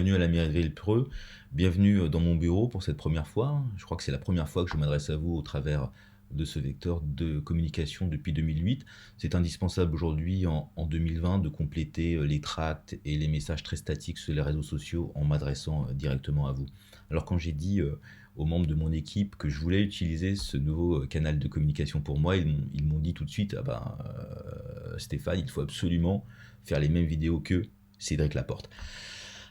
bienvenue à la mairie de Villepreux, bienvenue dans mon bureau pour cette première fois. Je crois que c'est la première fois que je m'adresse à vous au travers de ce vecteur de communication depuis 2008. C'est indispensable aujourd'hui en 2020 de compléter les tracts et les messages très statiques sur les réseaux sociaux en m'adressant directement à vous. Alors quand j'ai dit aux membres de mon équipe que je voulais utiliser ce nouveau canal de communication pour moi, ils m'ont dit tout de suite, Stéphane, il faut absolument faire les mêmes vidéos que Cédric Laporte.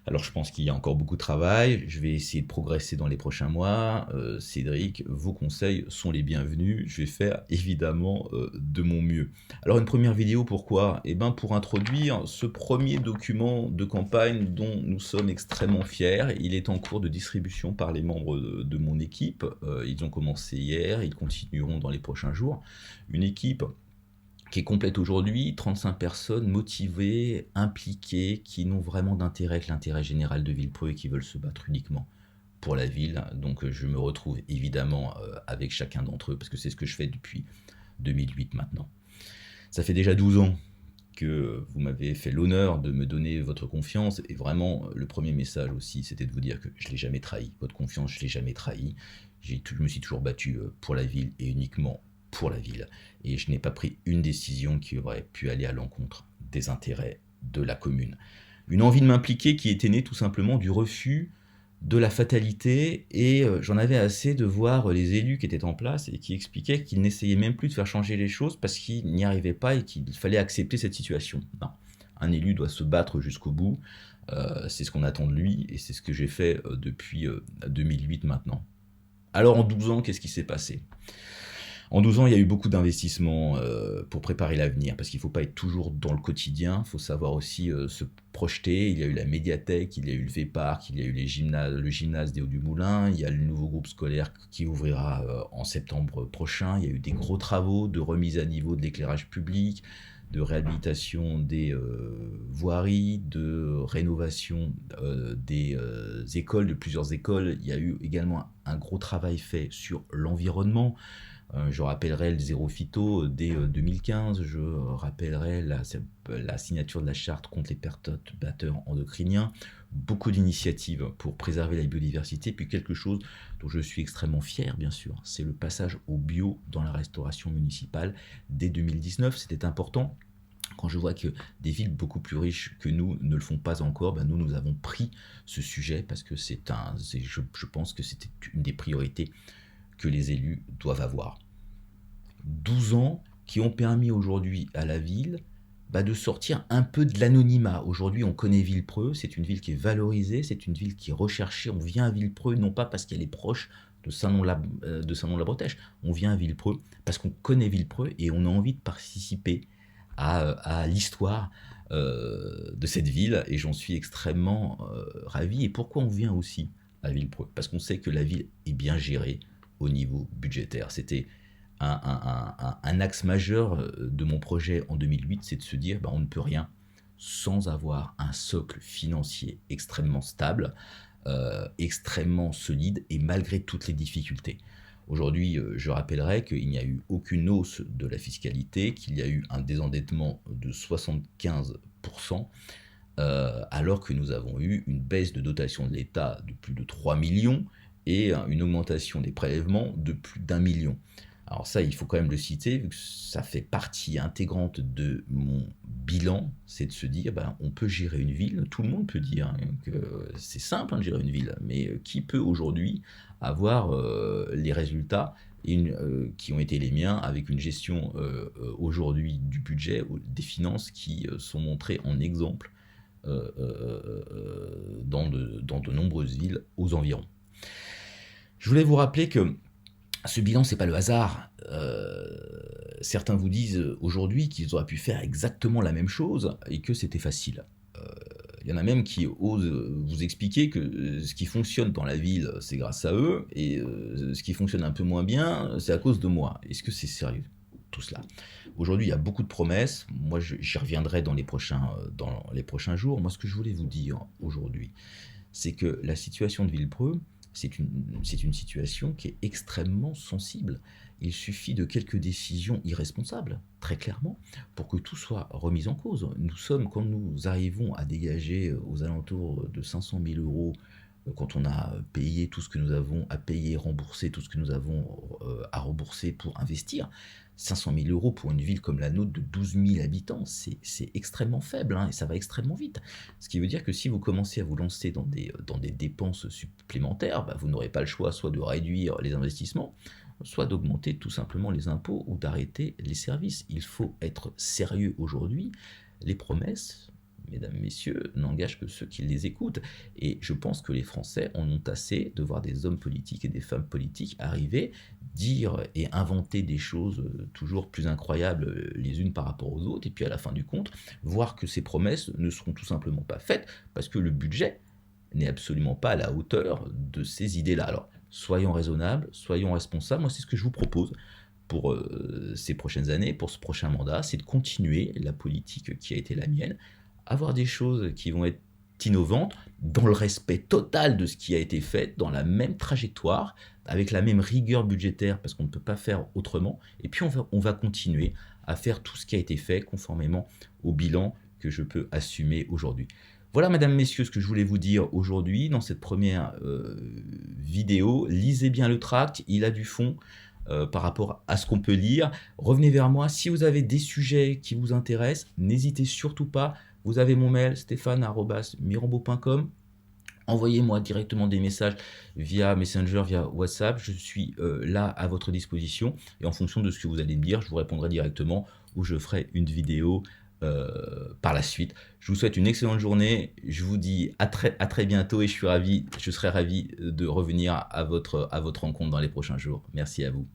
Alors je pense qu'il y a encore beaucoup de travail, je vais essayer de progresser dans les prochains mois. Cédric, vos conseils sont les bienvenus, je vais faire évidemment de mon mieux. Alors une première vidéo, pourquoi? Eh bien pour introduire ce premier document de campagne dont nous sommes extrêmement fiers. Il est en cours de distribution par les membres de mon équipe. Ils ont commencé hier, ils continueront dans les prochains jours. Une équipe qui est complète aujourd'hui, 35 personnes motivées, impliquées, qui n'ont vraiment d'intérêt que l'intérêt général de Villepreux et qui veulent se battre uniquement pour la ville. Donc je me retrouve évidemment avec chacun d'entre eux, parce que c'est ce que je fais depuis 2008 maintenant. Ça fait déjà 12 ans que vous m'avez fait l'honneur de me donner votre confiance, et vraiment le premier message aussi, c'était de vous dire que je ne l'ai jamais trahi. Votre confiance, je ne l'ai jamais trahi. Je me suis toujours battu pour la ville et uniquement pour la ville, et je n'ai pas pris une décision qui aurait pu aller à l'encontre des intérêts de la commune. Une envie de m'impliquer qui était née tout simplement du refus de la fatalité, et j'en avais assez de voir les élus qui étaient en place et qui expliquaient qu'ils n'essayaient même plus de faire changer les choses parce qu'ils n'y arrivaient pas et qu'il fallait accepter cette situation. Non, un élu doit se battre jusqu'au bout, c'est ce qu'on attend de lui, et c'est ce que j'ai fait depuis 2008 maintenant. Alors en 12 ans, qu'est-ce qui s'est passé ? En 12 ans, il y a eu beaucoup d'investissements pour préparer l'avenir, parce qu'il ne faut pas être toujours dans le quotidien, il faut savoir aussi se projeter. Il y a eu la médiathèque, il y a eu le V-Parc, il y a eu le gymnase des Hauts-du-Moulin, il y a le nouveau groupe scolaire qui ouvrira en septembre prochain, il y a eu des gros travaux de remise à niveau de l'éclairage public, de réhabilitation des voiries, de rénovation des écoles, de plusieurs écoles. Il y a eu également un gros travail fait sur l'environnement. Je rappellerai le zéro phyto dès 2015, je rappellerai la signature de la charte contre les perturbateurs endocriniens, beaucoup d'initiatives pour préserver la biodiversité, puis quelque chose dont je suis extrêmement fier, bien sûr, c'est le passage au bio dans la restauration municipale dès 2019. C'était important. Quand je vois que des villes beaucoup plus riches que nous ne le font pas encore, nous avons pris ce sujet parce que je pense que c'était une des priorités que les élus doivent avoir. 12 ans qui ont permis aujourd'hui à la ville de sortir un peu de l'anonymat. Aujourd'hui, on connaît Villepreux, c'est une ville qui est valorisée, c'est une ville qui est recherchée. On vient à Villepreux non pas parce qu'elle est proche de Saint-Nom-la-Bretèche, on vient à Villepreux parce qu'on connaît Villepreux et on a envie de participer à l'histoire de cette ville, et j'en suis extrêmement ravi. Et pourquoi on vient aussi à Villepreux? Parce qu'on sait que la ville est bien gérée au niveau budgétaire. C'était un axe majeur de mon projet en 2008, c'est de se dire on ne peut rien sans avoir un socle financier extrêmement stable, extrêmement solide, et malgré toutes les difficultés. Aujourd'hui, je rappellerai qu'il n'y a eu aucune hausse de la fiscalité, qu'il y a eu un désendettement de 75%, alors que nous avons eu une baisse de dotation de l'État de plus de 3 millions et une augmentation des prélèvements de plus d'1 million. Alors ça, il faut quand même le citer, vu que ça fait partie intégrante de mon bilan, c'est de se dire, on peut gérer une ville, tout le monde peut dire que c'est simple de gérer une ville, mais qui peut aujourd'hui avoir les résultats qui ont été les miens, avec une gestion aujourd'hui du budget, des finances qui sont montrées en exemple dans de nombreuses villes aux environs. Je voulais vous rappeler que ce bilan, c'est pas le hasard. Certains vous disent aujourd'hui qu'ils auraient pu faire exactement la même chose et que c'était facile. Il y en a même qui osent vous expliquer que ce qui fonctionne dans la ville, c'est grâce à eux, et ce qui fonctionne un peu moins bien, c'est à cause de moi. Est-ce que c'est sérieux, tout cela? Aujourd'hui, il y a beaucoup de promesses. Moi, j'y reviendrai dans les prochains jours. Moi, ce que je voulais vous dire aujourd'hui, c'est que la situation de Villepreux, c'est une situation qui est extrêmement sensible. Il suffit de quelques décisions irresponsables, très clairement, pour que tout soit remis en cause. Nous sommes, quand nous arrivons à dégager aux alentours de 500 000 euros, quand on a payé tout ce que nous avons à payer, remboursé tout ce que nous avons à rembourser pour investir, 500 000 euros pour une ville comme la nôtre de 12 000 habitants, c'est extrêmement faible, hein, et ça va extrêmement vite. Ce qui veut dire que si vous commencez à vous lancer dans des dépenses supplémentaires, bah, vous n'aurez pas le choix soit de réduire les investissements, soit d'augmenter tout simplement les impôts ou d'arrêter les services. Il faut être sérieux aujourd'hui. Les promesses, mesdames, messieurs, n'engagent que ceux qui les écoutent. Et je pense que les Français en ont assez de voir des hommes politiques et des femmes politiques arriver, dire et inventer des choses toujours plus incroyables les unes par rapport aux autres, et puis à la fin du compte, voir que ces promesses ne seront tout simplement pas faites, parce que le budget n'est absolument pas à la hauteur de ces idées-là. Alors, soyons raisonnables, soyons responsables. Moi, c'est ce que je vous propose pour ces prochaines années, pour ce prochain mandat, c'est de continuer la politique qui a été la mienne, avoir des choses qui vont être innovantes, dans le respect total de ce qui a été fait, dans la même trajectoire, avec la même rigueur budgétaire, parce qu'on ne peut pas faire autrement, et puis on va continuer à faire tout ce qui a été fait conformément au bilan que je peux assumer aujourd'hui. Voilà, mesdames, messieurs, ce que je voulais vous dire aujourd'hui dans cette première vidéo. Lisez bien le tract, il a du fond par rapport à ce qu'on peut lire. Revenez vers moi. Si vous avez des sujets qui vous intéressent, n'hésitez surtout pas. Vous avez mon mail, stéphane@mirambeau.com. Envoyez-moi directement des messages via Messenger, via WhatsApp. Je suis là à votre disposition. Et en fonction de ce que vous allez me dire, je vous répondrai directement ou je ferai une vidéo par la suite. Je vous souhaite une excellente journée. Je vous dis à très bientôt et je serai ravi de revenir à votre rencontre dans les prochains jours. Merci à vous.